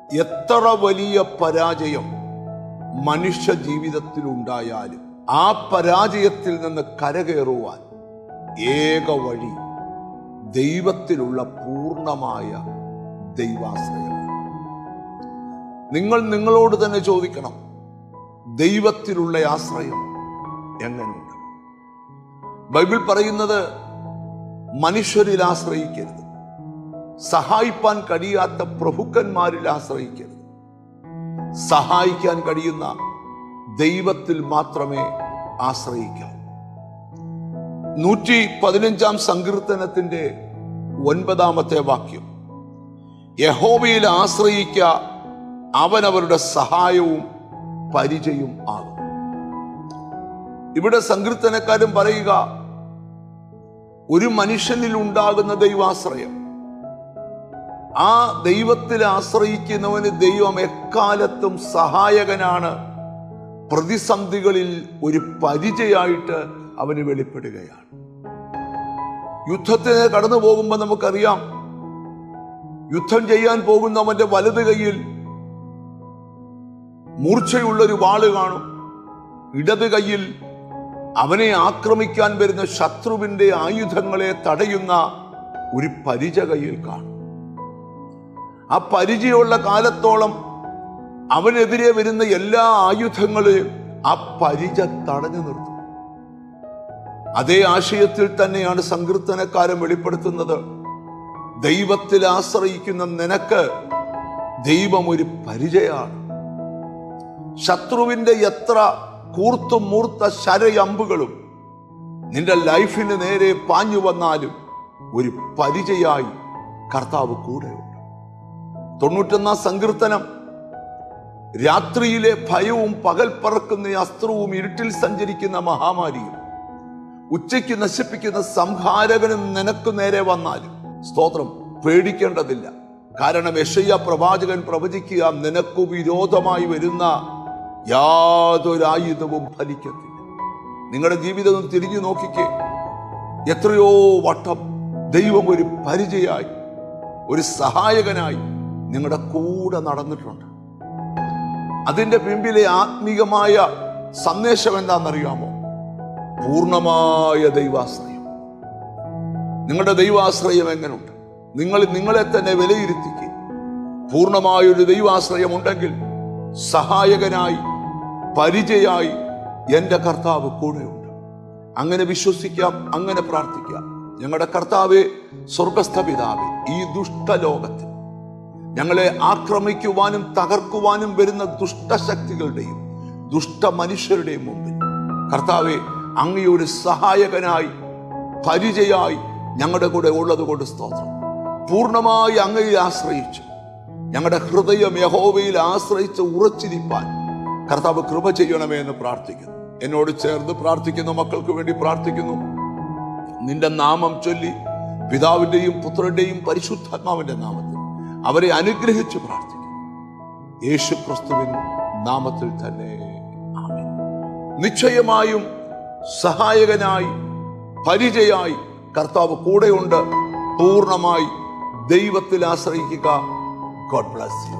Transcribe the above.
എത്ര വലിയ പരാജയം മനുഷ്യ ജീവിതത്തിൽ ഉണ്ടായാലും ആ പരാജയത്തിൽ നിന്ന് കരകയറുവാൻ ഏക വഴി ദൈവത്തിലുള്ള പൂർണ്ണമായ ദൈവാശ്രയമാണ്. നിങ്ങൾ നിങ്ങളോട് തന്നെ ചോദിക്കണം, ദൈവത്തിലുള്ള ആശ്രയം എങ്ങനെയുണ്ട്? ബൈബിൾ പറയുന്നത് മനുഷ്യരിൽ ആശ്രയിക്കരുത്, സഹായിപ്പാൻ കഴിയാത്ത പ്രഭുക്കന്മാരിൽ ആശ്രയിക്കരുത്, സഹായിക്കാൻ കഴിയുന്ന ദൈവത്തിൽ മാത്രമേ ആശ്രയിക്കാവൂ. 115 സങ്കീർത്തനത്തിന്റെ 9 വാക്യം, യഹോവയിൽ ആശ്രയിക്ക, അവൻ അവരുടെ സഹായവും പരിചയവും ആകും. ഇവിടെ സങ്കീർത്തനക്കാരൻ പറയുക, ഒരു മനുഷ്യനിൽ ഉണ്ടാകുന്ന ദൈവാശ്രയം, ആ ദൈവത്തിൽ ആശ്രയിക്കുന്നവന് ദൈവം എക്കാലത്തും സഹായകനാണ്, പ്രതിസന്ധികളിൽ ഒരു പരിചയമായിട്ട് അവന് വെളിപ്പെടുകയാണ്. യുദ്ധത്തിന് കടന്നു പോകുമ്പോൾ നമുക്കറിയാം, യുദ്ധം ചെയ്യാൻ പോകുന്നവന്റെ വലത് കൈയിൽ മൂർച്ചയുള്ളൊരു വാള് കാണും, ഇടത് കൈയിൽ അവനെ ആക്രമിക്കാൻ വരുന്ന ശത്രുവിന്റെ ആയുധങ്ങളെ തടയുന്ന ഒരു പരിച കൈയിൽ കാണും. ആ പരിചയമുള്ള കാലത്തോളം അവനെതിരെ വരുന്ന എല്ലാ ആയുധങ്ങളെയും ആ പരിച തടഞ്ഞു നിർത്തും. അതേ ആശയത്തിൽ തന്നെയാണ് സങ്കീർത്തനക്കാരൻ വെളിപ്പെടുത്തുന്നത്. ദൈവത്തിൽ ആശ്രയിക്കുന്ന നിനക്ക് ദൈവം ഒരു പരിചയമാണ്. ശത്രുവിന്റെ എത്ര കൂർത്തും മൂർത്ത ശരയമ്പുകളും നിന്റെ ലൈഫിന് നേരെ പാഞ്ഞു വന്നാലും ഒരു പരിചയമായി കർത്താവ് കൂടെയുണ്ട്. 91 സങ്കീർത്തനം, രാത്രിയിലെ ഭയവും പകൽ പറക്കുന്ന അസ്ത്രവും ഇരുട്ടിൽ സഞ്ചരിക്കുന്ന മഹാമാരിയും ഉച്ചയ്ക്ക് നശിപ്പിക്കുന്ന സംഹാരകനും നിനക്ക് നേരെ വന്നാലും സ്തോത്രം, പേടിക്കേണ്ടതില്ല. കാരണം യെശയ്യാ പ്രവാചകൻ പ്രവചിക്കുക, നിനക്കു വിരോധമായി വരുന്ന യാതൊരായുധവും ഫലിക്കത്തില്ല. നിങ്ങളുടെ ജീവിതം തിരിഞ്ഞു നോക്കിക്കേ, എത്രയോ വട്ടം ദൈവം ഒരു പരിചയമായി, ഒരു സഹായകനായി നിങ്ങളുടെ കൂടെ നടന്നിട്ടുണ്ട്. അതിന്റെ പിമ്പിലെ ആത്മീകമായ സന്ദേശം എന്താണെന്നറിയാമോ? പൂർണ്ണമായ ദൈവാശ്രയം. നിങ്ങളുടെ ദൈവാശ്രയം എങ്ങനെയുണ്ട്? നിങ്ങൾ നിങ്ങളെ തന്നെ വിലയിരുത്തിക്കുക. പൂർണ്ണമായൊരു ദൈവാശ്രയം ഉണ്ടെങ്കിൽ സഹായകനായി, പരിചയമായി എൻ്റെ കർത്താവ് കൂടെയുണ്ട്. അങ്ങനെ വിശ്വസിക്കാം, അങ്ങനെ പ്രാർത്ഥിക്കാം. ഞങ്ങളുടെ കർത്താവേ, സ്വർഗസ്ഥ പിതാവേ, ഈ ദുഷ്ടലോകത്തിൽ ഞങ്ങളെ ആക്രമിക്കുവാനും തകർക്കുവാനും വരുന്ന ദുഷ്ടശക്തികളുടെയും ദുഷ്ട മനുഷ്യരുടെയും മുമ്പിൽ കർത്താവെ, അങ്ങയുടെ സഹായകനായി, പരിചയമായി ഞങ്ങളുടെ കൂടെ ഉള്ളത് കൊണ്ട് സ്തോത്രം. പൂർണ്ണമായി അങ്ങയിൽ ആശ്രയിച്ചു ഞങ്ങളുടെ ഹൃദയം യഹോവയിൽ ആശ്രയിച്ച് ഉറച്ചിരിപ്പാൻ കർത്താവ് കൃപ ചെയ്യണമേ എന്ന് പ്രാർത്ഥിക്കുന്നു. എന്നോട് ചേർന്ന് പ്രാർത്ഥിക്കുന്ന മക്കൾക്ക് വേണ്ടി പ്രാർത്ഥിക്കുന്നു. നിന്റെ നാമം ചൊല്ലി പിതാവിന്റെയും പുത്രന്റെയും പരിശുദ്ധാത്മാവിന്റെ നാമത്തിൽ അവരെ അനുഗ്രഹിച്ച് പ്രാർത്ഥിക്കുന്നു. യേശു ക്രിസ്തുവിൻ നാമത്തിൽ തന്നെ ആമേൻ. നിശ്ചയമായും സഹായകനായി, പരിചയമായി കർത്താവ് കൂടെയുണ്ട്. പൂർണ്ണമായി ദൈവത്തിൽ ആശ്രയിക്കുക. God bless you.